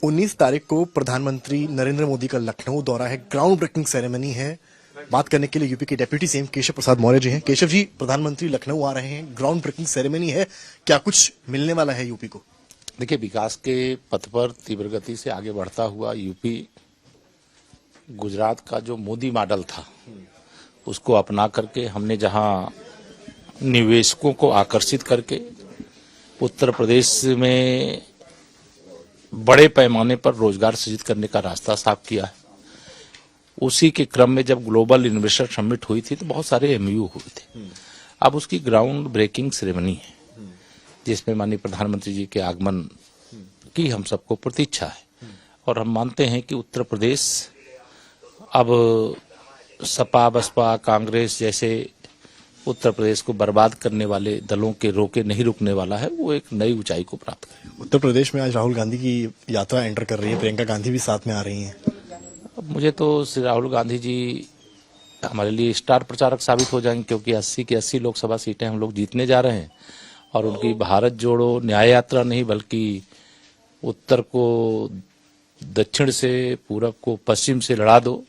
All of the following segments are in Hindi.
19 तारीख को प्रधानमंत्री नरेंद्र मोदी का लखनऊ दौरा है, ग्राउंड ब्रेकिंग सेरेमनी है। बात करने के लिए यूपी के डेप्यूटी सीएम केशव प्रसाद मौर्य जी हैं। केशव जी, प्रधानमंत्री लखनऊ आ रहे हैं, ग्राउंड ब्रेकिंग सेरेमनी है, क्या कुछ मिलने वाला है यूपी को? देखिए, विकास के पथ पर तीव्र गति से आगे बढ़ता हुआ यूपी गुजरात का जो मोदी मॉडल था उसको अपना करके हमने जहां निवेशकों को आकर्षित करके उत्तर प्रदेश में बड़े पैमाने पर रोजगार सृजित करने का रास्ता साफ किया है। उसी के क्रम में जब ग्लोबल इन्वेस्टर समिट हुई थी तो बहुत सारे एमयू हुए थे। अब उसकी ग्राउंड ब्रेकिंग सेरेमनी है जिसमें माननीय प्रधानमंत्री जी के आगमन की हम सबको प्रतीक्षा है और हम मानते हैं कि उत्तर प्रदेश अब सपा बसपा कांग्रेस जैसे उत्तर प्रदेश को बर्बाद करने वाले दलों के रोके नहीं रुकने वाला है, वो एक नई ऊंचाई को प्राप्त करेगा। उत्तर प्रदेश में आज राहुल गांधी की यात्रा एंटर कर रही है, प्रियंका गांधी भी साथ में आ रही हैं। अब मुझे तो श्री राहुल गांधी जी हमारे लिए स्टार प्रचारक साबित हो जाएंगे, क्योंकि 80 की 80 लोकसभा सीटें हम लोग जीतने जा रहे हैं और उनकी भारत जोड़ो न्याय यात्रा नहीं बल्कि उत्तर को दक्षिण से, पूरब को पश्चिम से लड़ा दो,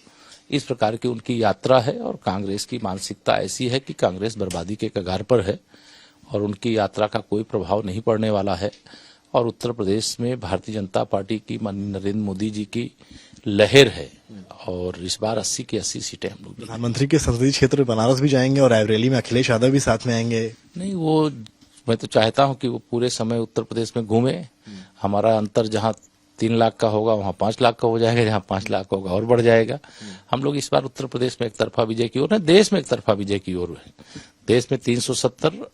इस प्रकार की उनकी यात्रा है। और कांग्रेस की मानसिकता ऐसी है कि कांग्रेस बर्बादी के कगार पर है और उनकी यात्रा का कोई प्रभाव नहीं पड़ने वाला है। और उत्तर प्रदेश में भारतीय जनता पार्टी की माननीय नरेंद्र मोदी जी की लहर है और इस बार 80 की 80 सीटें हम लोग। प्रधानमंत्री के संसदीय क्षेत्र बनारस भी जाएंगे और रायबरेली में अखिलेश यादव भी साथ में आएंगे। नहीं, वो मैं तो चाहता हूं कि वो पूरे समय उत्तर प्रदेश में घूमे। हमारा अंतर जहां 3 लाख का होगा वहां 5 लाख का हो जाएगा, जहां 5 लाख होगा और बढ़ जाएगा। हम लोग इस बार उत्तर प्रदेश में एक तरफा विजय की ओर है, देश में एक तरफा विजय की ओर है। देश में 370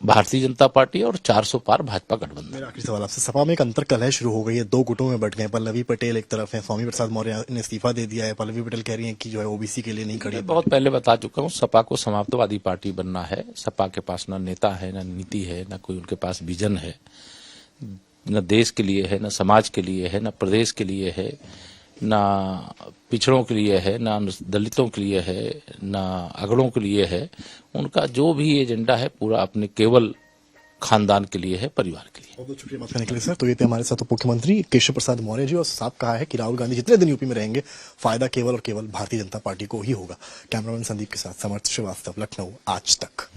भारतीय जनता पार्टी और 400 पार भाजपा गठबंधन। मेरा आखिरी सवाल आपसे, सपा में एक अंतर कलह शुरू हो गई है, 2 गुटों में बट गए। पल्लवी पटेल एक तरफ है, स्वामी प्रसाद मौर्य ने इस्तीफा दे दिया है। पल्लवी पटेल कह रही हैं कि जो है ओबीसी के लिए नहीं खड़ी। बहुत पहले बता चुका हूं, सपा को समाजवादी पार्टी बनना है। सपा के पास न नेता है, न नीति है, न कोई उनके पास विजन है, न देश के लिए है, न समाज के लिए है, न प्रदेश के लिए है, न पिछड़ों के लिए है, न दलितों के लिए है, न अगड़ों के लिए है। उनका जो भी एजेंडा है पूरा अपने केवल खानदान के लिए है, परिवार के लिए। बहुत बहुत शुक्रिया बात करने के लिए सर। तो ये थे हमारे साथ मुख्यमंत्री केशव प्रसाद मौर्य जी और साफ कहा है कि राहुल गांधी जितने दिन यूपी में रहेंगे फायदा केवल और केवल भारतीय जनता पार्टी को ही होगा। कैमरामैन संदीप के साथ समर्थ श्रीवास्तव, लखनऊ आज तक।